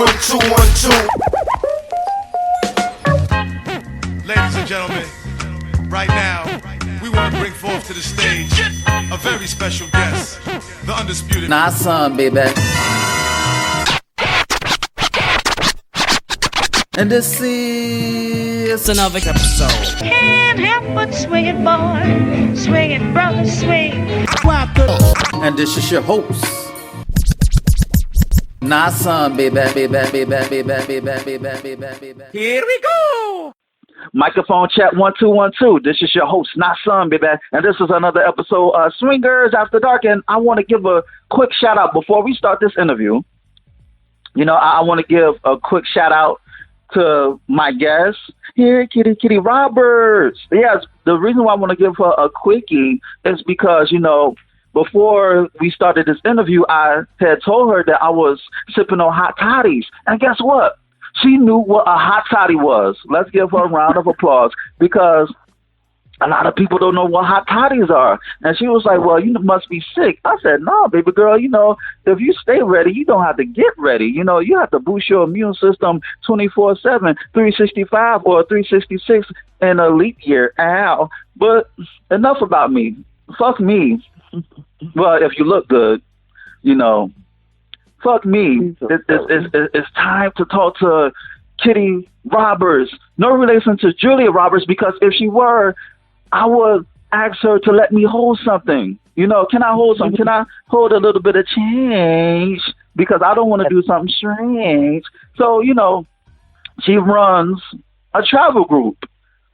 Ladies and gentlemen, right now, we want to bring forth to the stage a very special guest, the undisputed. Nah, son, baby. And this is another episode. Can't help but swing it, boy. Swing it, brother, swing. And this is your host. Nah, son, baby. Here we go. Microphone check 1 2 1 2. This is your host, not son, baby, and this is another episode of Swingers After Dark. And I want to give a quick shout out before we start this interview. You know, I want to give a quick shout out to my guest here, Kitty Roberts. Yes, the reason why I want to give her a quickie is because, you know, before we started this interview, I had told her that I was sipping on hot toddies, and guess what? She knew what a hot toddy was. Let's give her a round of applause, because a lot of people don't know what hot toddies are. And she was like, well, you must be sick. I said, no, baby girl, you know, if you stay ready, you don't have to get ready. You know, you have to boost your immune system 24/7, 365 or 366 in a leap year. Ow. But enough about me. Fuck me. Well, if you look good, you know. Fuck me. It's time to talk to Kitty Roberts. No relation to Julia Roberts, because if she were, I would ask her to let me hold something. You know, can I hold something? Can I hold a little bit of change? Because I don't want to do something strange. So, you know, she runs a travel group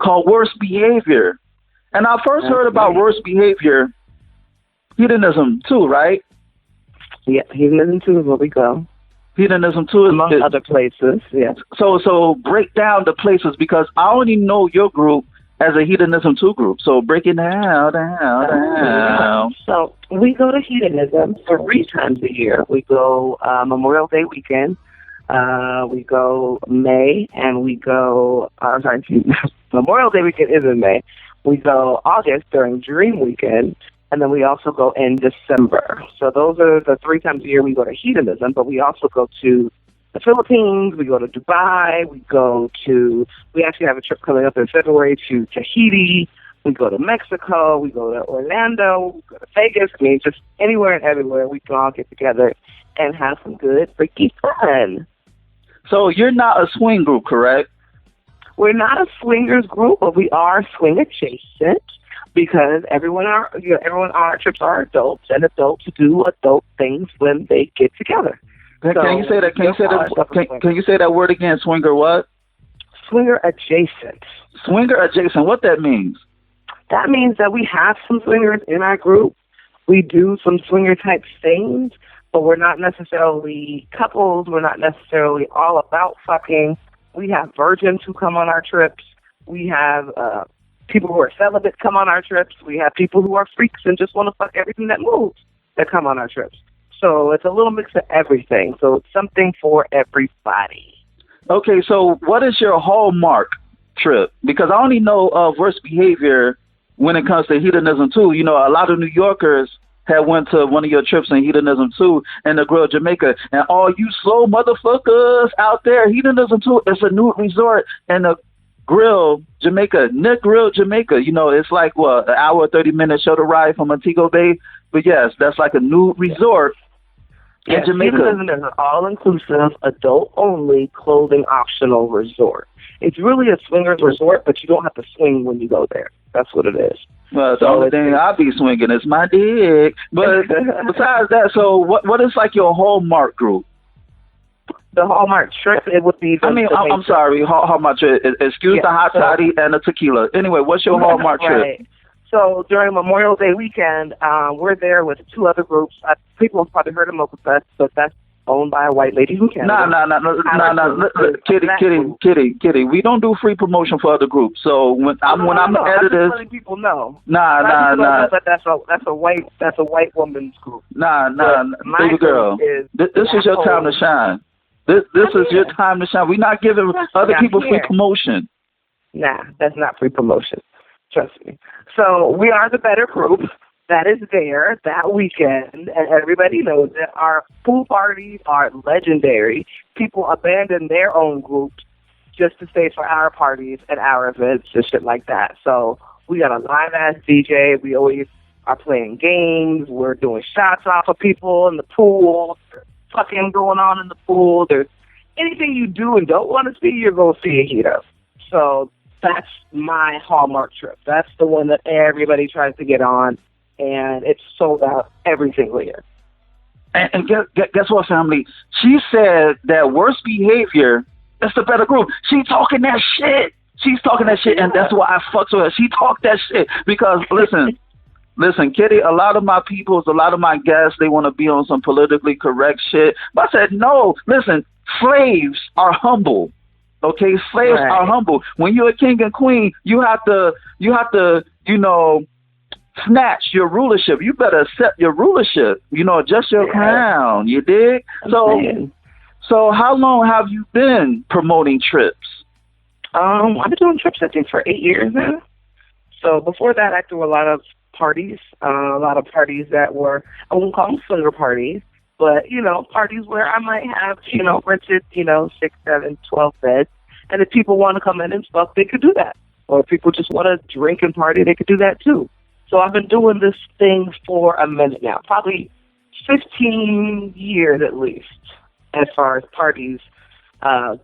called Worst Behavior. And I first heard about Worst Behavior, hedonism too, right? Yeah, hedonism too is where we go. Hedonism too is among other places. Yeah. So break down the places, because I only know your group as a hedonism 2 group. So break it down. So we go to hedonism 3 times a year. We go Memorial Day weekend. We go May, and we go. Memorial Day weekend is in May. We go August during Dream Weekend. And then we also go in December. So those are the 3 times a year we go to hedonism, but we also go to the Philippines, we go to Dubai, we actually have a trip coming up in February to Tahiti, we go to Mexico, we go to Orlando, we go to Vegas. I mean, just anywhere and everywhere we can all get together and have some good freaky fun. So you're not a swing group, correct? We're not a swingers group, but we are swing adjacent. Because everyone on our trips are adults, and adults do adult things when they get together. Can you say that? Can you say that word again? Swinger what? Swinger adjacent. Swinger adjacent. What that means? That means that we have some swingers in our group. We do some swinger type things, but we're not necessarily couples. We're not necessarily all about fucking. We have virgins who come on our trips. We have people who are celibate come on our trips. We have people who are freaks and just want to fuck everything that moves that come on our trips. So it's a little mix of everything. So it's something for everybody. Okay, so what is your hallmark trip? Because I only know of Worst Behavior when it comes to hedonism too. You know, a lot of New Yorkers had went to one of your trips in hedonism too, in the Grill Jamaica. And all you slow motherfuckers out there, hedonism too, it's a new resort in the Grill Jamaica, Nick Grill Jamaica. You know, it's like, what, an hour, 30-minute shuttle ride from Montego Bay? But yes, that's like a new resort in Jamaica. Hedonism is an all-inclusive, adult-only, clothing-optional resort. It's really a swingers resort, but you don't have to swing when you go there. That's what it is. Well, the only thing I be swinging is my dick. But besides that, so what is like your hallmark group? The hallmark trip, it would be... I'm sorry, hallmark trip. Excuse the hot toddy and the tequila. Anyway, what's your hallmark trip? So during Memorial Day weekend, we're there with 2 other groups. People have probably heard of Mocha Fest, but that's owned by a white lady from Canada. No. Kitty. We don't do free promotion for other groups. So when I'm editors, letting people know. Nah. But that's a white woman's group. Nah, baby girl. This is your time to shine. This is your time to shine. We're not giving other people free promotion. Nah, that's not free promotion. Trust me. So we are the better group. that is there that weekend, and everybody knows that our pool parties are legendary. People abandon their own groups just to stay for our parties and our events and shit like that. So we got a live-ass DJ. We always are playing games. We're doing shots off of people in the pool. There's fucking going on in the pool. There's anything you do and don't want to see, you're going to see a heat up. So that's my Hallmark trip. That's the one that everybody tries to get on, and it's sold out every single year. And guess what, family? She said that worst behavior is the better group. She talking that shit. She's talking that shit, and that's why I fucks with her. She talked that shit because, listen, Kitty, a lot of my peoples, a lot of my guests, they want to be on some politically correct shit. But I said, no, listen, slaves are humble. Okay, slaves are humble. When you're a king and queen, you have to, snatch your rulership. You better accept your rulership. Adjust your crown. You dig? So how long have you been promoting trips? I've been doing trips, I think, for 8 years now. So before that, I threw a lot of parties, that were, I won't call them swinger parties, but, parties where I might have, rented, 6, 7, 12 beds. And if people want to come in and fuck, they could do that. Or if people just want to drink and party, they could do that too. So I've been doing this thing for a minute now, probably 15 years at least, as far as parties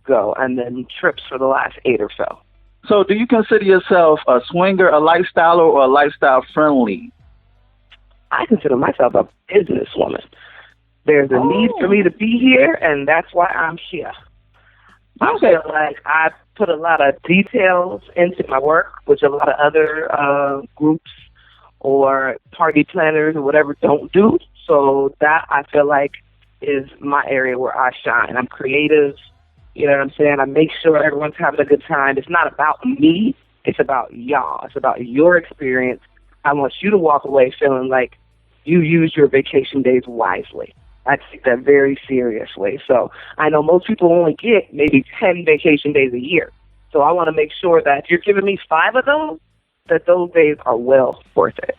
go, and then trips for the last 8 or so. So do you consider yourself a swinger, a lifestyler, or a lifestyle friendly? I consider myself a businesswoman. There's a need for me to be here, and that's why I'm here. I feel like I put a lot of details into my work, which a lot of other groups or party planners or whatever don't do. So that, I feel like, is my area where I shine. I'm creative. You know what I'm saying? I make sure everyone's having a good time. It's not about me. It's about y'all. It's about your experience. I want you to walk away feeling like you used your vacation days wisely. I take that very seriously. So I know most people only get maybe 10 vacation days a year. So I want to make sure that if you're giving me 5 of those, that those days are well worth it.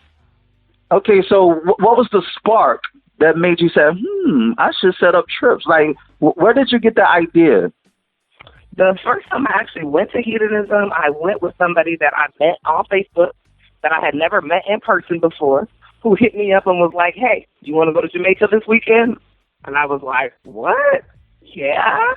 Okay, so what was the spark that made you say, I should set up trips? Like, where did you get the idea? The first time I actually went to hedonism, I went with somebody that I met on Facebook that I had never met in person before, who hit me up and was like, hey, you want to go to Jamaica this weekend? And I was like, what? Yeah.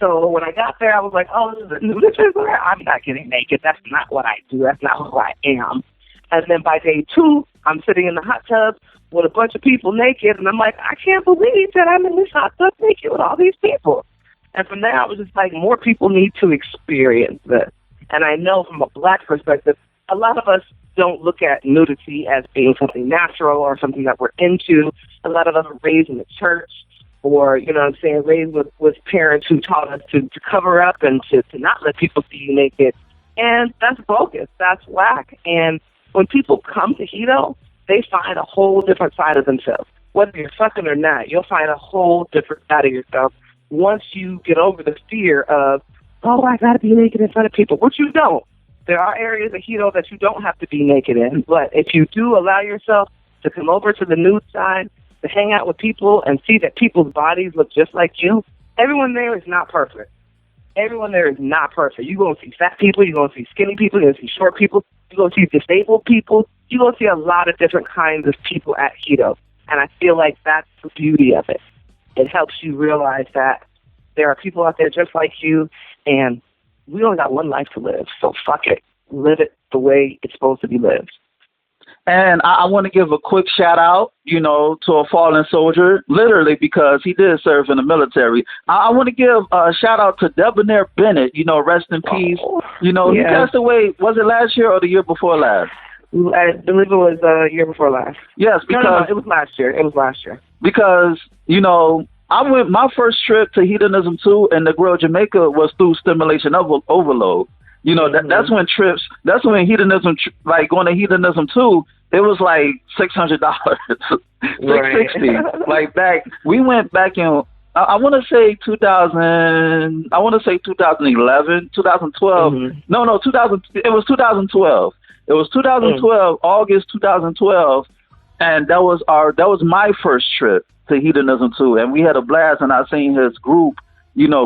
So when I got there, I was like, oh, this is a nudist resort? I'm not getting naked. That's not what I do. That's not who I am. And then by day 2, I'm sitting in the hot tub with a bunch of people naked, and I'm like, I can't believe that I'm in this hot tub naked with all these people. And from there, I was just like, more people need to experience this. And I know from a black perspective, a lot of us don't look at nudity as being something natural or something that we're into. A lot of us are raised in the church or, raised with parents who taught us to cover up and to not let people see you naked. And that's bogus. That's whack. And when people come to Hedo, they find a whole different side of themselves. Whether you're fucking or not, you'll find a whole different side of yourself once you get over the fear of, oh, I got to be naked in front of people, which you don't. There are areas of Hedo that you don't have to be naked in, but if you do allow yourself to come over to the nude side, to hang out with people and see that people's bodies look just like you, everyone there is not perfect. Everyone there is not perfect. You're going to see fat people, you're going to see skinny people, you're going to see short people, you're going to see disabled people, you're going to see a lot of different kinds of people at Hedo, and I feel like that's the beauty of it. It helps you realize that there are people out there just like you, and we only got one life to live, so fuck it. Live it the way it's supposed to be lived. And I want to give a quick shout out, to a fallen soldier, literally, because he did serve in the military. I want to give a shout out to Debonair Bennett, rest in peace. He passed away, was it last year or the year before last? I believe it was the year before last. Yes, because... No, it was last year. Because, I went my first trip to Hedonism 2 and the Grill Jamaica was through Stimulation Overload. That's when Hedonism, like going to Hedonism 2, it was like $600, $660. Like we went back in, I want to say 2011, 2012. No, 2000. It was 2012. It was 2012, August 2012. and that was my first trip to Hedonism too, and we had a blast, and I seen his group,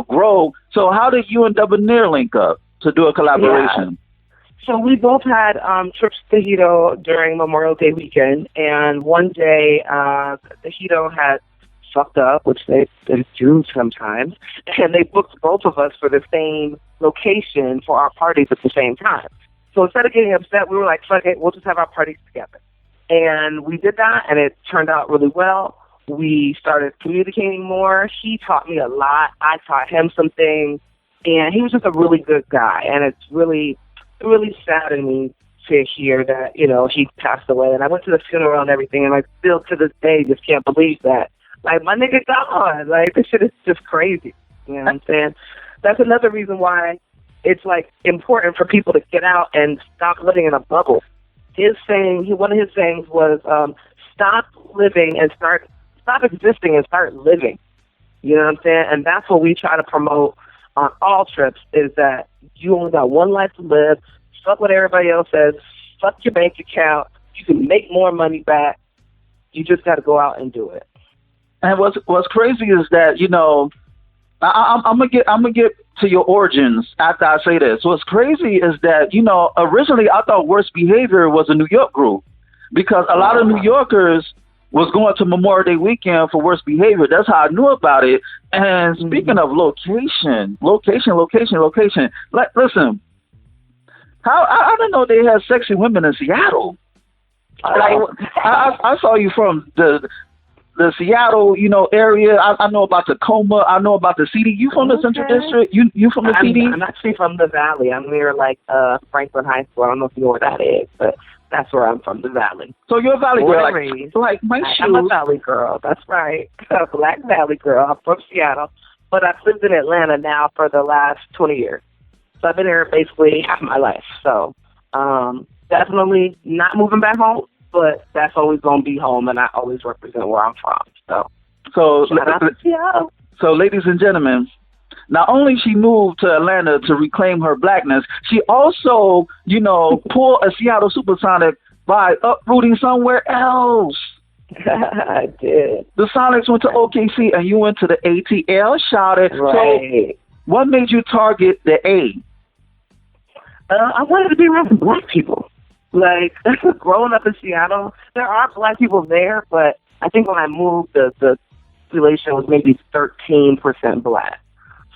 grow. So how did you and Debonair link up to do a collaboration? Yeah. So we both had trips to Hedo during Memorial Day weekend, and one day the Hedo had fucked up, which they do sometimes, and they booked both of us for the same location for our parties at the same time. So instead of getting upset, we were like, fuck it, we'll just have our parties together. And we did that, and it turned out really well. We started communicating more. He taught me a lot. I taught him some things, and he was just a really good guy. And it's really, really saddened me to hear that, he passed away. And I went to the funeral and everything, and I still to this day just can't believe that. Like, my nigga gone. Like, this shit is just crazy. You know what I'm saying? That's another reason why it's, like, important for people to get out and stop living in a bubble. One of his sayings was, stop living and stop existing and start living. You know what I'm saying? And that's what we try to promote on all trips, is that you only got one life to live. Fuck what everybody else says. Fuck your bank account. You can make more money back. You just got to go out and do it. And what's crazy is that, I'm gonna get to your origins after I say this. What's crazy is that, originally I thought Worst Behavior was a New York group, because a lot of New Yorkers was going to Memorial Day weekend for Worst Behavior. That's how I knew about it. And speaking of location. Like, listen, I didn't know they had sexy women in Seattle. I saw you from the Seattle, area. I know about Tacoma. I know about the CD. You from the Central District? You from the CD? I'm actually from the Valley. I'm near Franklin High School. I don't know if you know where that is, but that's where I'm from, the Valley. So you're a Valley girl, like my shoes. I'm a Valley girl. That's right, a Black Valley girl. I'm from Seattle, but I've lived in Atlanta now for the last 20 years. So I've been here basically half my life. So definitely not moving back home, but that's always going to be home, and I always represent where I'm from. So ladies and gentlemen, not only she moved to Atlanta to reclaim her blackness, she also, pulled a Seattle Supersonic by uprooting somewhere else. I did. The Sonics went to OKC, and you went to the ATL. Shouted. Right. So what made you target the A? I wanted to be around some black people. Like, growing up in Seattle, there are black people there, but I think when I moved, the population was maybe 13% black.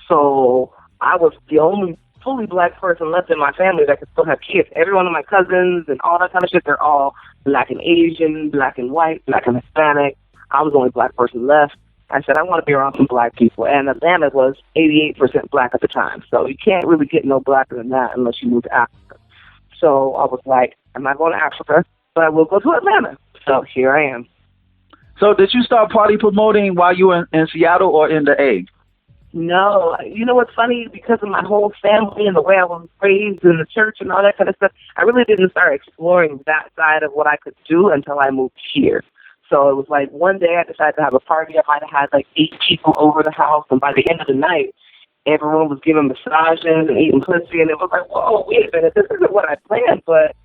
So I was the only fully black person left in my family that could still have kids. Every one of my cousins and all that kind of shit, they're all black and Asian, black and white, black and Hispanic. I was the only black person left. I said, I want to be around some black people. And Atlanta was 88% black at the time. So you can't really get no blacker than that unless you move to Africa. So I was like, I'm not going to Africa, but I will go to Atlanta. So here I am. So did you start party promoting while you were in Seattle or in the A? No. You know what's funny? Because of my whole family and the way I was raised in the church and all that kind of stuff, I really didn't start exploring that side of what I could do until I moved here. So it was like one day I decided to have a party. I might have had like 8 people over the house, and by the end of the night, everyone was giving massages and eating pussy, and it was like, whoa, wait a minute, this isn't what I planned, but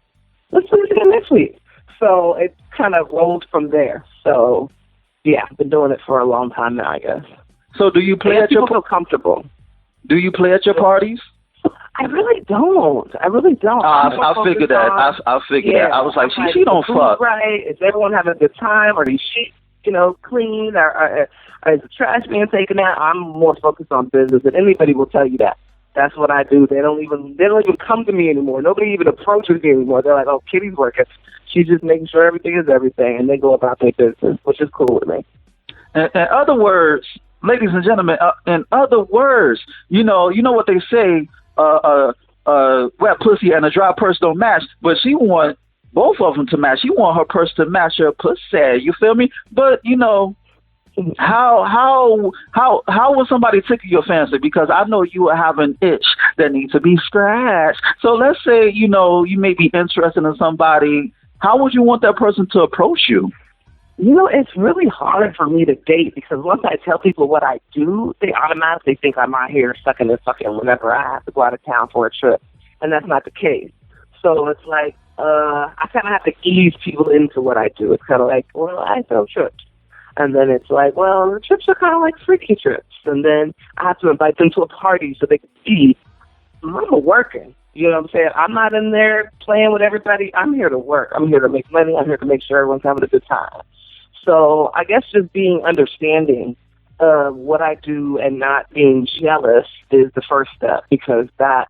let's do it again next week. So it kind of rolled from there. So, yeah, I've been doing it for a long time now, I guess. So do you play at your people feel comfortable? Do you play at your parties? I really don't. I figured that. I figured that. I was like, she don't fuck. Right? Is everyone having a good time? Are these sheets, clean? Or is the trash being taken out? I'm more focused on business, and anybody will tell you that. That's what I do. They don't even come to me anymore. Nobody even approaches me anymore. They're like, oh, Kitty's working. She's just making sure everything is everything, and they go about their business, which is cool with me. In other words, ladies and gentlemen, in other words, you know what they say, wet pussy and a dry purse don't match, but she want both of them to match. She want her purse to match her pussy. You feel me? But how will somebody tickle your fancy? Because I know you have an itch that needs to be scratched. So let's say you may be interested in somebody. How would you want that person to approach you? It's really hard for me to date because once I tell people what I do, they automatically think I'm out here sucking and fucking whenever I have to go out of town for a trip. And that's not the case. So it's like, I kind of have to ease people into what I do. It's kind of like, well, I throw trips. And then it's like, well, the trips are kind of like freaky trips. And then I have to invite them to a party so they can see I'm working. You know what I'm saying? I'm not in there playing with everybody. I'm here to work. I'm here to make money. I'm here to make sure everyone's having a good time. So I guess just being understanding of what I do and not being jealous is the first step, because that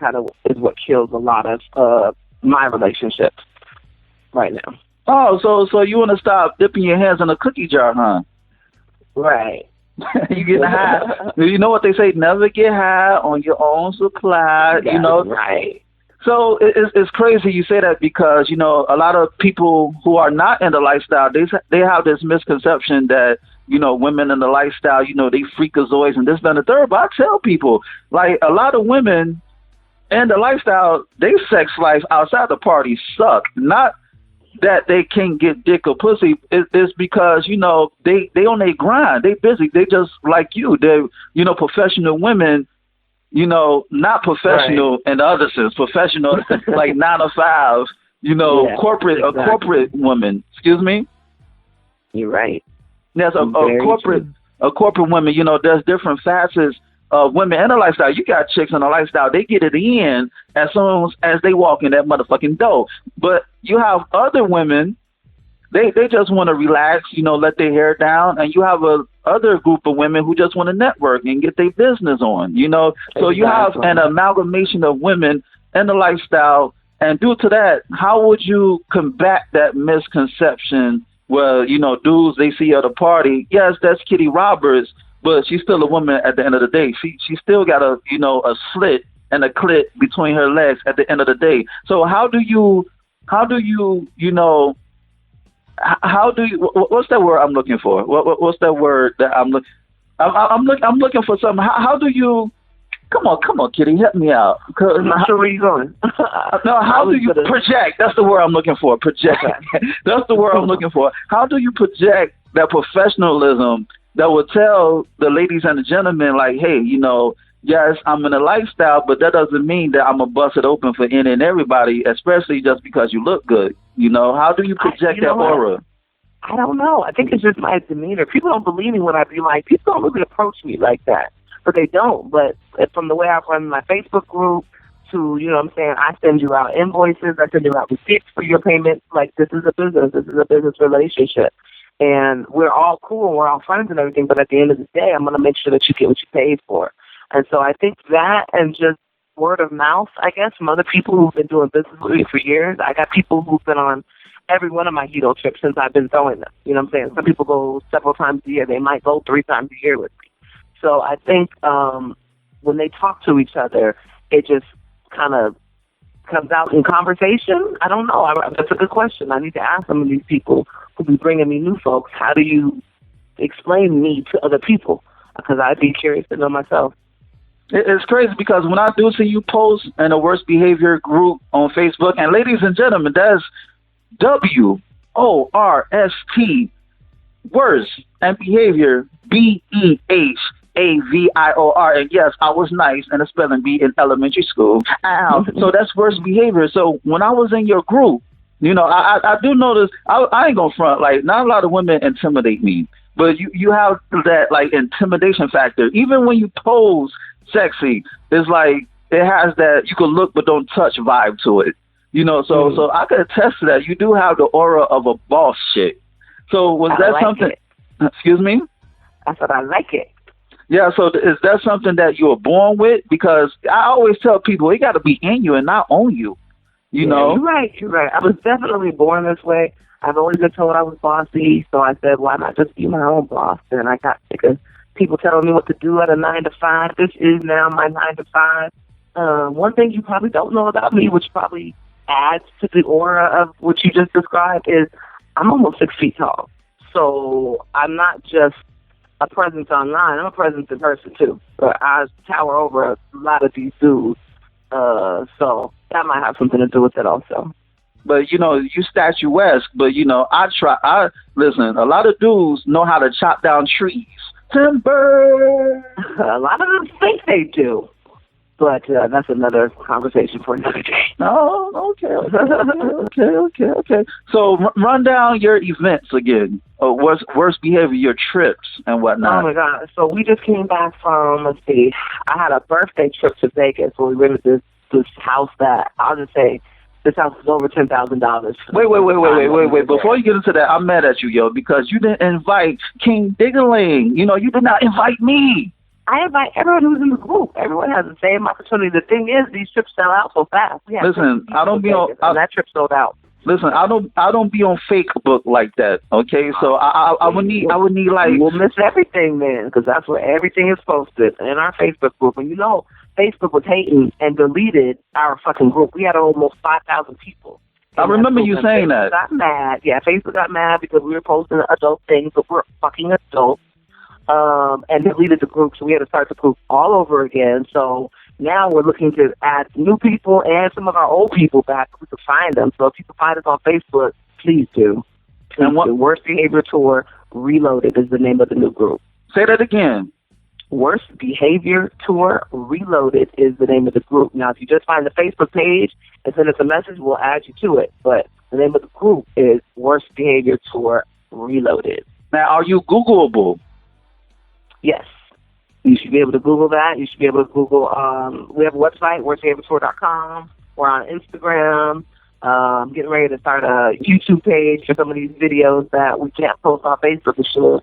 kind of is what kills a lot of my relationships right now. Oh, so you want to stop dipping your hands in a cookie jar, huh? Right. You getting high. You know what they say, never get high on your own supply, you know? Right. So it's crazy you say that, because, you know, a lot of people who are not in the lifestyle, they have this misconception that, you know, women in the lifestyle, you know, they freakazoids and this, that, and the third. But I tell people, like, a lot of women in the lifestyle, they sex life outside the party suck. Not that they can't get dick or pussy, it's because, you know, they on their grind. They busy. They just like you. They're, you know, professional women, you know, not professional in the other sense, professional like 9 to 5, you know, corporate, exactly. A corporate woman. Excuse me? You're right. Yes, a corporate woman, you know, there's different facets of women in the lifestyle. You got chicks in the lifestyle, they get it in as soon as they walk in that motherfucking door. But you have other women, they just want to relax, you know, let their hair down. And you have a other group of women who just want to network and get their business on, you know. So you have an amalgamation of women in the lifestyle. And due to that, how would you combat that misconception where, you know, dudes, they see at a party, yes, that's Kitty Roberts, but she's still a woman at the end of the day. She still got a, you know, a slit and a clit between her legs at the end of the day. So how do you, you know, what's that word I'm looking for? What's that word that I'm looking for something. How do you, come on, Kitty, help me out. I'm not sure where you're going. No, how do you project? That's the word I'm looking for, project. That's the word I'm looking for. How do you project that professionalism that will tell the ladies and the gentlemen, like, hey, you know, yes, I'm in a lifestyle, but that doesn't mean that I'm going to bust it open for any and everybody, especially just because you look good. You know, how do you project that aura? I don't know. I think it's just my demeanor. People don't believe me when I be like, people don't really approach me like that. But they don't. But from the way I run my Facebook group to, you know what I'm saying, I send you out invoices, I send you out receipts for your payment. Like, this is a business. This is a business relationship. And we're all cool and we're all friends and everything, but at the end of the day, I'm going to make sure that you get what you paid for. And so I think that, and just word of mouth, I guess, from other people who've been doing business with me for years. I got people who've been on every one of my Hito trips since I've been throwing them. You know what I'm saying? Some people go several times a year. They might go 3 times a year with me. So I think when they talk to each other, it just kind of comes out in conversation. I don't know. That's a good question. I need to ask some of these people who be bringing me new folks, how do you explain me to other people? Because I'd be curious to know myself. It's crazy because when I do see you post in a worst behavior group on Facebook, and ladies and gentlemen, that's WORST, worst, and behavior, BEHAVIOR. And yes, I was nice in the spelling bee in elementary school. So that's worst behavior. So when I was in your group, you know, I do notice, I ain't gonna front, like, not a lot of women intimidate me, but you have that, like, intimidation factor. Even when you pose sexy, it's like, it has that you can look but don't touch vibe to it. You know, so I could attest to that. You do have the aura of a boss chick. So was that like something? Excuse me? I said I like it. Yeah, so is that something that you were born with? Because I always tell people, it got to be in you and not on you. You know? You're right. I was definitely born this way. I've always been told I was bossy, so I said, why not just be my own boss? And I got sick of people telling me what to do at a 9 to 5. This is now my 9 to 5. One thing you probably don't know about me, which probably adds to the aura of what you just described, is I'm almost 6 feet tall. So I'm not just a presence online. I'm a presence in person, too. But I tower over a lot of these dudes. So that might have something to do with it also. But, you know, you statuesque, but, you know, listen, a lot of dudes know how to chop down trees. Timber! A lot of them think they do. But that's another conversation for another day. Oh, okay. So run down your events again. Worst behavior, your trips and whatnot. Oh my God! So we just came back from. Let's see. I had a birthday trip to Vegas where we rented this house that I'll just say this house is over $10,000. Wait. Before you get into that, I'm mad at you, yo, because you didn't invite King Diggling. You know, you did not invite me. I invite everyone who's in the group. Everyone has the same opportunity. The thing is, these trips sell out so fast. Listen, I don't be on. That trip sold out. Listen, I don't be on Facebook like that. Okay, so I would need like. We'll miss everything then, because that's where everything is posted in our Facebook group. And you know, Facebook was hating and deleted our fucking group. We had almost 5,000 people. I remember you saying that. Got mad. Yeah, Facebook got mad because we were posting adult things, but we're fucking adults. And deleted the group, so we had to start the group all over again. So now we're looking to add new people and some of our old people back if we can find them. So if you can find us on Facebook, please do. And what Worst Behavior Tour Reloaded is the name of the new group. Say that again. Worst Behavior Tour Reloaded is the name of the group. Now, if you just find the Facebook page and send us a message, we'll add you to it. But the name of the group is Worst Behavior Tour Reloaded. Now, are you Googleable? Yes. You should be able to Google that. You should be able to Google, we have a website, worstbehaviortour.com. We're on Instagram. Getting ready to start a YouTube page for some of these videos that we can't post on Facebook and shit.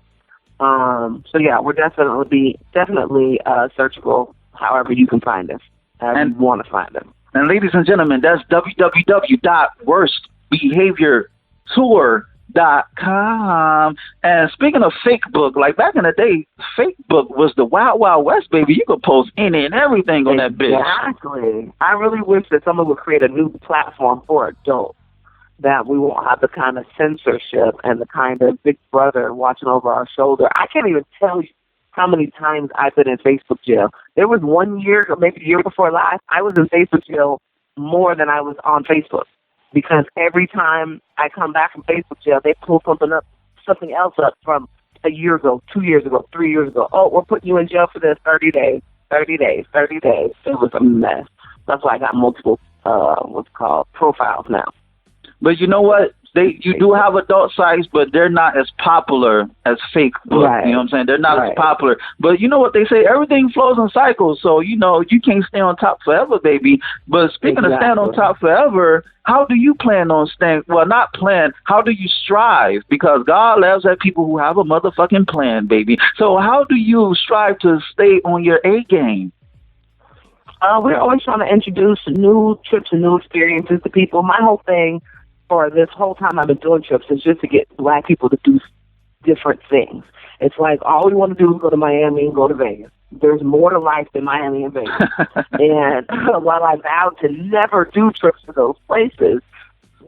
So yeah, we're definitely searchable however you can find us and want to find us. And ladies and gentlemen, that's www.worstbehaviortour.com. And speaking of Facebook, like back in the day, Facebook was the Wild Wild West, baby. You could post any and everything on that bitch. Exactly. I really wish that someone would create a new platform for adults, that we won't have the kind of censorship and the kind of Big Brother watching over our shoulder. I can't even tell you how many times I've been in Facebook jail. There was 1 year, maybe the year before last, I was in Facebook jail more than I was on Facebook. Because every time I come back from Facebook jail, they pull something else up from a year ago, 2 years ago, 3 years ago. Oh, we're putting you in jail for this 30 days. It was a mess. That's why I got multiple, profiles now. But you know what? You do have adult sites, but they're not as popular as Facebook. Right. You know what I'm saying? They're not as popular. But you know what they say? Everything flows in cycles. So, you know, you can't stay on top forever, baby. But speaking of staying on top forever, how do you plan on staying? Well, not plan. How do you strive? Because God laughs at people who have a motherfucking plan, baby. So how do you strive to stay on your A game? We're always trying to introduce new trips and new experiences to people. My whole thing for this whole time I've been doing trips is just to get Black people to do different things. It's like all we want to do is go to Miami and go to Vegas. There's more to life than Miami and Vegas. And while I vowed to never do trips to those places,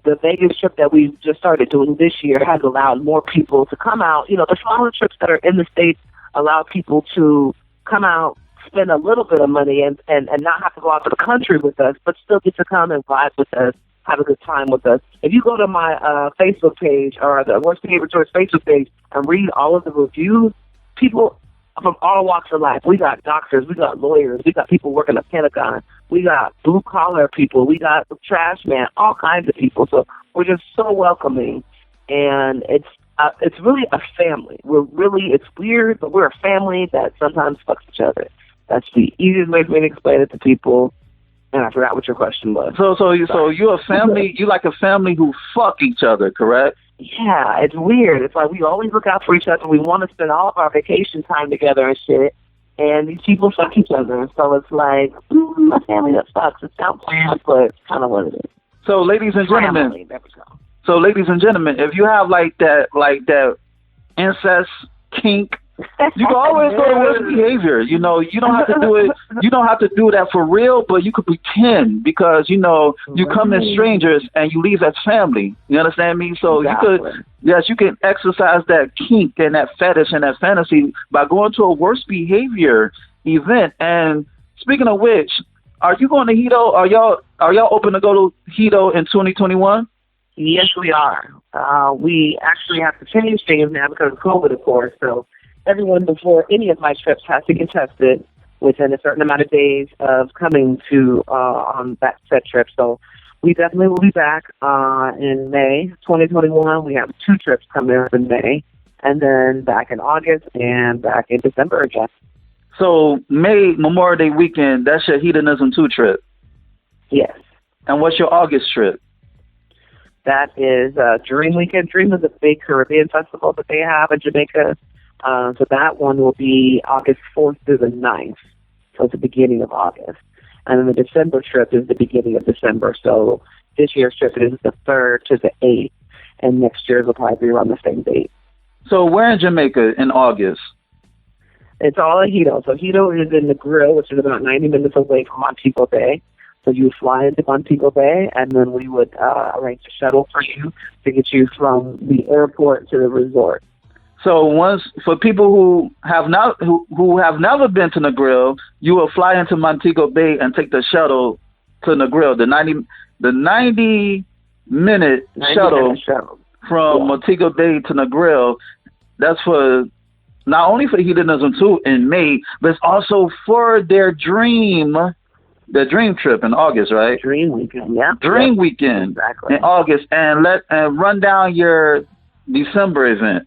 the Vegas trip that we just started doing this year has allowed more people to come out. You know, the smaller trips that are in the States allow people to come out, spend a little bit of money and not have to go out to the country with us, but still get to come and vibe with us, have a good time with us. If you go to my Facebook page or the Worst Behavior Tour's Facebook page and read all of the reviews, people from all walks of life. We got doctors, we got lawyers, we got people working at Pentagon, we got blue-collar people, we got the trash man, all kinds of people. So we're just so welcoming, and it's really a family. It's weird, but we're a family that sometimes fucks each other. That's the easiest way for me to explain it to people. And I forgot what your question was. So you're a family. You like a family who fuck each other, correct? Yeah, it's weird. It's like we always look out for each other. We want to spend all of our vacation time together and shit. And these people fuck each other. So it's like, a family that fucks. It sounds weird, but it's kind of what it is. So, ladies and gentlemen. If you have like that incest kink, you can always go to Worst Behavior. You know, you don't have to do it. You don't have to do that for real, but you could pretend because, you know, you come as strangers and you leave as family. You understand me? So you can exercise that kink and that fetish and that fantasy by going to a Worst Behavior event. And speaking of which, are you going to Hito? Are y'all open to go to Hito in 2021? Yes, we are. We actually have to change things now because of COVID, of course. So everyone before any of my trips has to get tested. within a certain amount of days of coming to on that set trip. So we definitely will be back in May 2021. We have 2 trips coming up in May, and then back in August and back in December again. So May, Memorial Day weekend, that's your Hedonism 2 trip. Yes. And what's your August trip? That is Dream Weekend. Dream is a big Caribbean festival that they have in Jamaica. So that one will be August 4th through the 9th. So it's the beginning of August. And then the December trip is the beginning of December. So this year's trip is the 3rd to the 8th. And next year's will probably be around the same date. So where in Jamaica in August? It's all in Hilo. So Hilo is in the Grill, which is about 90 minutes away from Montego Bay. So you fly into Montego Bay, and then we would arrange a shuttle for you to get you from the airport to the resort. So for people who have never been to Negril, you will fly into Montego Bay and take the shuttle to Negril, the 90-minute shuttle from Montego Bay to Negril. That's for not only for Hedonism 2 in May, but it's also for their dream trip in August, right? Dream Weekend, yeah. Dream Weekend exactly. in August, and run down your December event.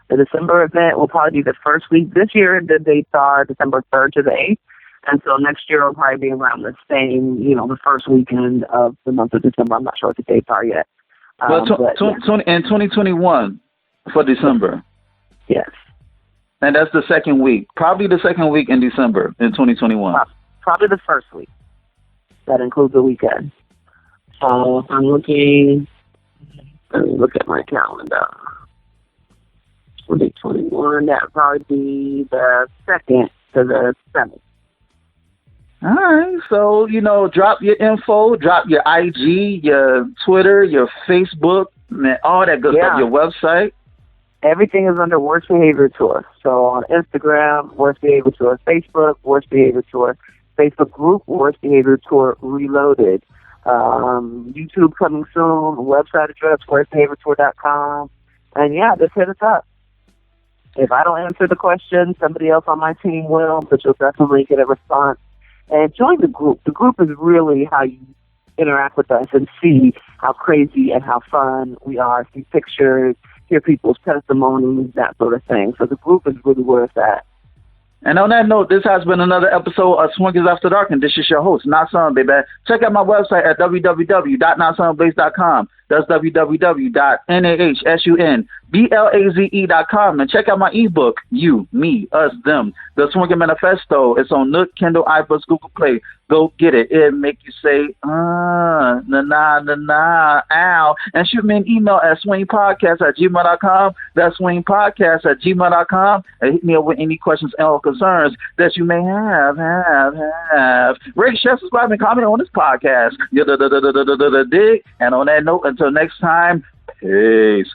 The December event will probably be the first week. This year, the dates are December 3rd to the 8th. And so next year will probably be around the same, the first weekend of the month of December. I'm not sure what the dates are yet. In 2021 for December. Yes. And that's the second week. Probably the second week in December in 2021. Probably the first week. That includes the weekend. So I'm looking. Let me look at my calendar. 2021, that would probably be the 2nd to the 7th. All right. So, drop your info, drop your IG, your Twitter, your Facebook, and all that good stuff, your website. Everything is under Worst Behavior Tour. So on Instagram, Worst Behavior Tour. Facebook, Worst Behavior Tour. Facebook group, Worst Behavior Tour Reloaded. YouTube coming soon. Website address, worstbehaviortour.com. And just hit us up. If I don't answer the question, somebody else on my team will, but you'll definitely get a response. And join the group. The group is really how you interact with us and see how crazy and how fun we are, see pictures, hear people's testimonies, that sort of thing. So the group is really where it's at. And on that note, this has been another episode of Swingers After Dark, and this is your host, Not Son, baby. Check out my website at www.notsonblaze.com. That's www.nahsunblaze.com. And check out my ebook, You, Me, Us, Them, The Swinger Manifesto. It's on Nook, Kindle, iBooks, Google Play. Go get it. It'll make you say, na, na, na, na, ow. And shoot me an email at swingpodcast@gmail.com. That's swingpodcast@gmail.com. And hit me up with any questions or concerns that you may have. Rate, share, subscribe, and comment on this podcast. Dig. And on that note, until next time, peace.